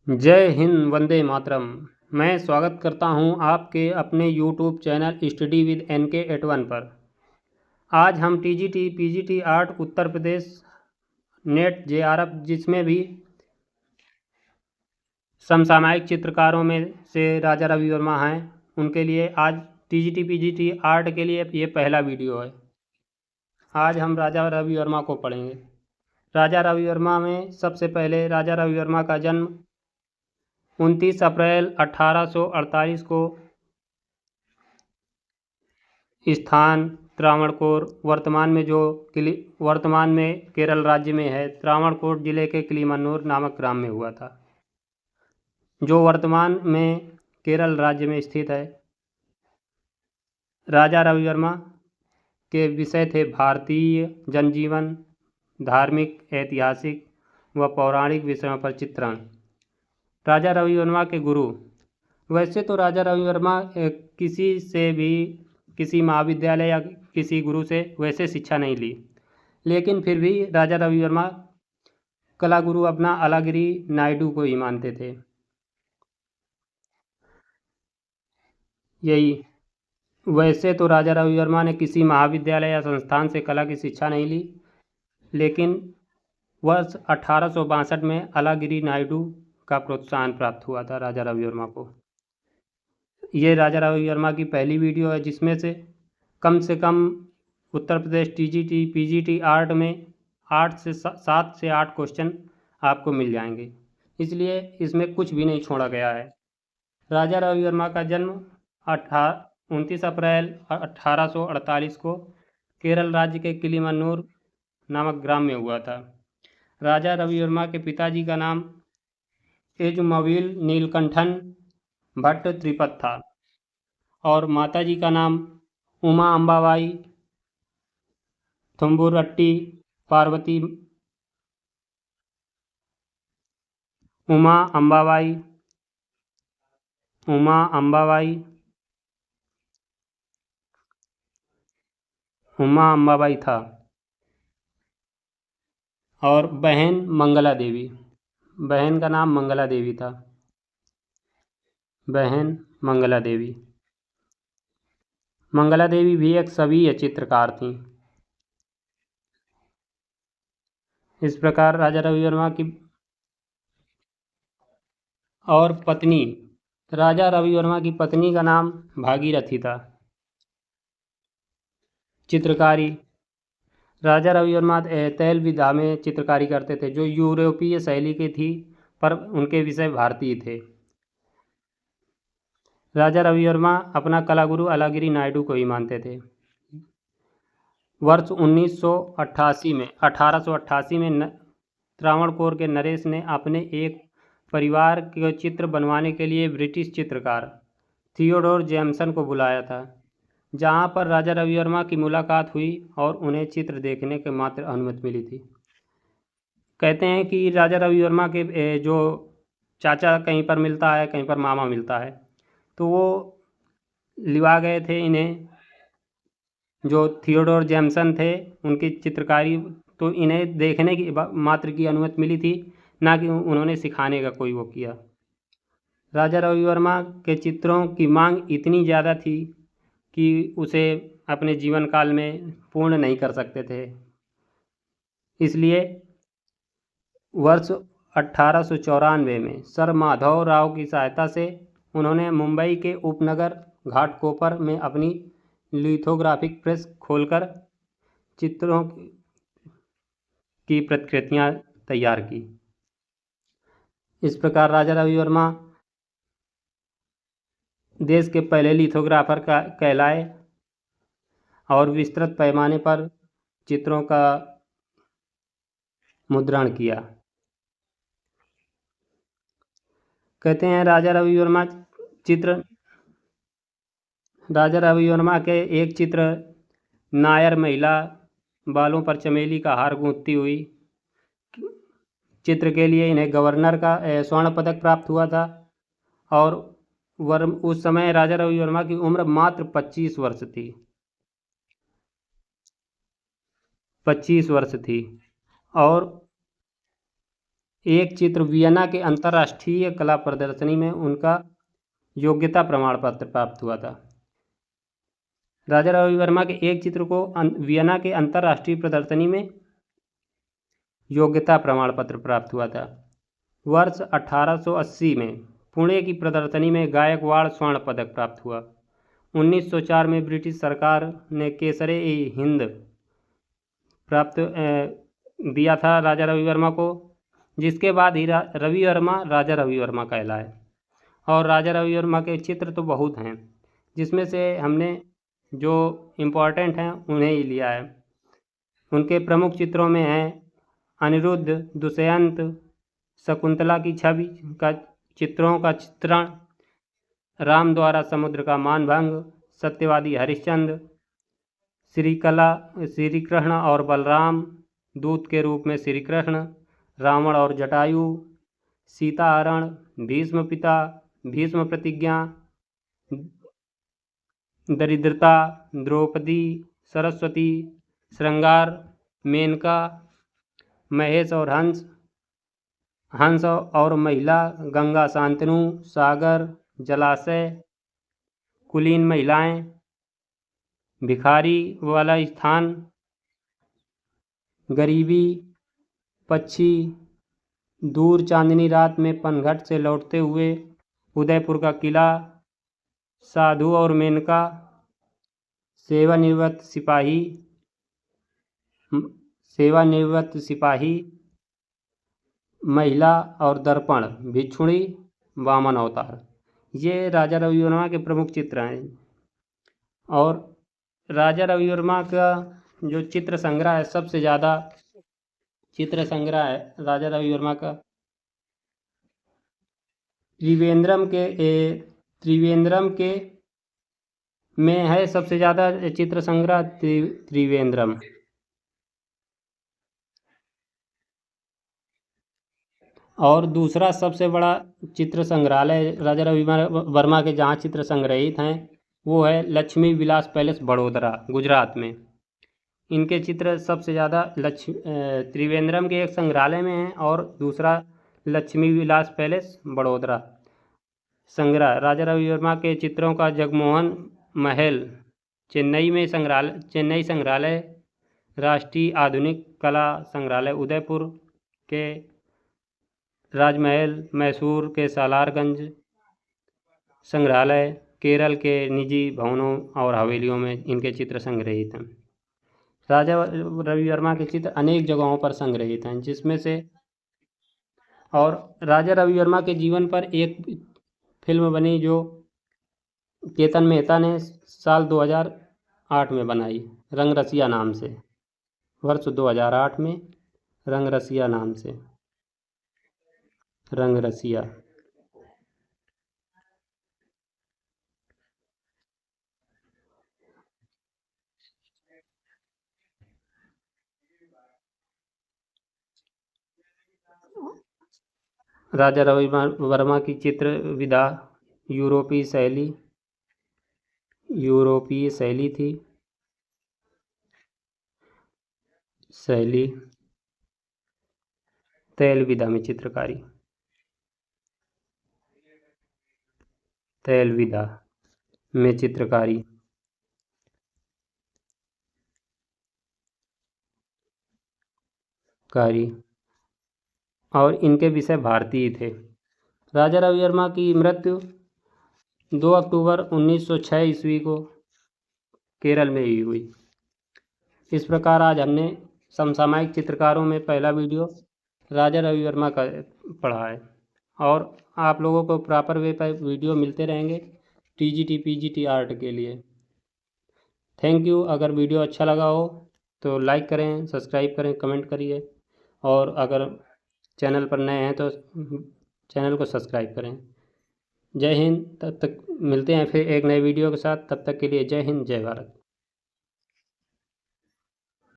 जय हिंद, वंदे मातरम। मैं स्वागत करता हूं आपके अपने YouTube channel study with NK81 पर। आज हम TGT PGT art Uttar Pradesh net JRF जिसमें भी समसामयिक चित्रकारों में से राजा रवि वर्मा हैं, उनके लिए आज TGT PGT आर्ट के लिए ये पहला वीडियो है। आज हम राजा रवि वर्मा को पढ़ेंगे। राजा रवि वर्मा में सबसे पहले राजा रवि वर्मा का जन्म 29 अप्रैल 1848 को स्थान त्रावणकोर, वर्तमान में केरल राज्य में है, त्रावणकोर जिले के किलीमन्नूर नामक ग्राम में हुआ था, जो वर्तमान में केरल राज्य में स्थित है। राजा रवि वर्मा के विषय थे भारतीय जनजीवन, धार्मिक, ऐतिहासिक व पौराणिक विषयों पर चित्रण। राजा रवि वर्मा के गुरु। वैसे तो राजा रवि वर्मा किसी महाविद्यालय या किसी गुरु से वैसे शिक्षा नहीं ली, लेकिन फिर भी राजा रवि वर्मा कला गुरु अपना अलागिरी नायडू को ही मानते थे। वैसे तो राजा रवि वर्मा ने किसी महाविद्यालय या संस्थान से कला की शिक्षा नहीं ली, लेकिन वर्ष 1862 में अलागिरी नायडू का प्रोत्साहन प्राप्त हुआ था राजा रवि वर्मा को। ये राजा रवि वर्मा की पहली वीडियो है जिसमें से कम Uttar Pradesh TGT PGT art में 7 से 8 क्वेश्चन आपको मिल जाएंगे, इसलिए इसमें कुछ भी नहीं छोड़ा गया है। राजा रवि वर्मा का जन्म 29 अप्रैल 1848 को केरल राज्य के किलीमन्नूर नामक ग्राम में हुआ था। राजा रवि वर्मा के पिताजी का नाम एजुमविल नीलकंठन भट्ट त्रिपद था और माताजी का नाम उमा अंबाबाई थुम्बुरट्टी पार्वती उमा अंबाबाई था और बहन मंगला देवी, बहन का नाम मंगला देवी था। बहन मंगला देवी भी एक सवीय चित्रकार थीं। इस प्रकार राजा रवि वर्मा की और पत्नी, राजा रवि वर्मा की पत्नी का नाम भागीरथी था। चित्रकारी। राजा रवि वर्मा तैल विधा में चित्रकारी करते थे, जो यूरोपीय शैली की थी, पर उनके विषय भारतीय थे। राजा रवि वर्मा अपना कलागुरु अलागिरी नायडू को ही मानते थे। वर्ष 1888 में त्रावणकोर के नरेश ने अपने एक परिवार के चित्र बनवाने के लिए ब्रिटिश चित्रकार थियोडोर जेम्सन को बुलाया था, जहां पर राजा रवि वर्मा की मुलाकात हुई और उन्हें चित्र देखने के मात्र अनुमति मिली थी। कहते हैं कि राजा रवि वर्मा के जो चाचा कहीं पर मिलता है, कहीं पर मामा मिलता है, तो वो लिवा गए थे इन्हें, जो थियोडोर जेम्सन थे उनकी चित्रकारी, तो इन्हें देखने की मात्र की अनुमति मिली थी, ना कि उन्होंने सिखाने का कोई वो किया। राजा रवि वर्मा के चित्रों की मांग इतनी ज़्यादा थी कि उसे अपने जीवन काल में पूर्ण नहीं कर सकते थे, इसलिए वर्ष 1894 में सर माधव राव की सहायता से उन्होंने मुंबई के उपनगर घाटकोपर में अपनी लिथोग्राफिक प्रेस खोलकर चित्रों की प्रतिकृतियां तैयार की। इस प्रकार राजा रवि वर्मा देश के पहले लिथोग्राफर कहलाए और विस्तृत पैमाने पर चित्रों का मुद्रण किया। कहते हैं राजा रवि वर्मा के एक चित्र नायर महिला बालों पर चमेली का हार गूंथती हुई चित्र के लिए इन्हें गवर्नर का स्वर्ण पदक प्राप्त हुआ था, और उस समय राजा रवि वर्मा की उम्र मात्र 25 वर्ष थी और एक चित्र वियना के अंतर्राष्ट्रीय कला प्रदर्शनी में उनका योग्यता प्रमाण पत्र प्राप्त हुआ था। राजा रवि वर्मा के एक चित्र को वियना के अंतर्राष्ट्रीय प्रदर्शनी में योग्यता प्रमाण पत्र प्राप्त हुआ था। वर्ष 1880 में पुणे की प्रदर्शनी में गायकवाड़ स्वर्ण पदक प्राप्त हुआ। 1904 में ब्रिटिश सरकार ने केसर-ए-हिंद प्राप्त दिया था राजा रवि वर्मा को, जिसके बाद ही रवि वर्मा राजा रवि वर्मा कहलाए। और राजा रवि वर्मा के चित्र तो बहुत हैं, जिसमें से हमने जो इम्पोर्टेंट हैं उन्हें ही लिया है। उनके प्रमुख चित्रों में हैं अनिरुद्ध, दुष्यंत, शकुंतला की छवि का चित्रों का चित्रण, राम द्वारा समुद्र का मानभंग, सत्यवादी हरिश्चंद्र, श्री कृष्ण और बलराम, दूत के रूप में श्री कृष्ण, रावण और जटायु, सीता हरण, भीष्म पिता, भीष्म प्रतिज्ञा, दरिद्रता, द्रौपदी, सरस्वती, श्रृंगार, मेनका, महेश और हंस, हंस और महिला, गंगा शांतनु, सागर, जलाशय, कुलीन महिलाएं, भिखारी वाला स्थान, गरीबी, पक्षी, दूर चांदनी रात में पनघट से लौटते हुए, उदयपुर का किला, साधु और मेनका, सेवानिवृत्त सिपाही, महिला और दर्पण, भिक्षुणी, वामन अवतार। ये राजा रवि वर्मा के प्रमुख चित्र हैं। और राजा रवि वर्मा का जो चित्र संग्रह है, सबसे ज़्यादा चित्र संग्रह है राजा रवि वर्मा का त्रिवेंद्रम के में है। सबसे ज़्यादा चित्र संग्रह त्रिवेंद्रम। और दूसरा सबसे बड़ा चित्र संग्रहालय राजा रवि वर्मा के जहाँ चित्र संग्रहित हैं वो है लक्ष्मी विलास पैलेस, बड़ोदरा, गुजरात में। इनके चित्र सबसे ज़्यादा त्रिवेंद्रम के एक संग्रहालय में हैं और दूसरा लक्ष्मी विलास पैलेस, बड़ोदरा। संग्रह राजा रवि वर्मा के चित्रों का जगमोहन महल चेन्नई संग्रहालय, राष्ट्रीय आधुनिक कला संग्रहालय उदयपुर के राजमहल, मैसूर के सालारगंज संग्रहालय, केरल के निजी भवनों और हवेलियों में इनके चित्र संग्रहित हैं। राजा रवि वर्मा के चित्र अनेक जगहों पर संग्रहित हैं, जिसमें से और राजा रवि वर्मा के जीवन पर एक फिल्म बनी जो केतन मेहता ने साल 2008 में बनाई, रंगरसिया नाम से, वर्ष 2008 में रंगरसिया नाम से, रंगरसिया। राजा रवि वर्मा की चित्र विधा यूरोपीय शैली थी। तैल विधा में चित्रकारी, तैल विधा में चित्रकारी। और इनके विषय भारतीय थे। राजा रवि वर्मा की मृत्यु 2 अक्टूबर 1906 ईस्वी को केरल में ही हुई। इस प्रकार आज हमने समसामयिक चित्रकारों में पहला वीडियो राजा रवि वर्मा का पढ़ा है। और आप लोगों को प्रॉपर वे पर वीडियो मिलते रहेंगे TGT PGT आर्ट के लिए। Thank you. अगर वीडियो अच्छा लगा हो तो लाइक करें, सब्सक्राइब करें, कमेंट करिए। और अगर चैनल पर नए हैं तो चैनल को सब्सक्राइब करें। जय हिंद। तब तक मिलते हैं फिर एक नए वीडियो के साथ। तब तक के लिए जय हिंद, जय भारत।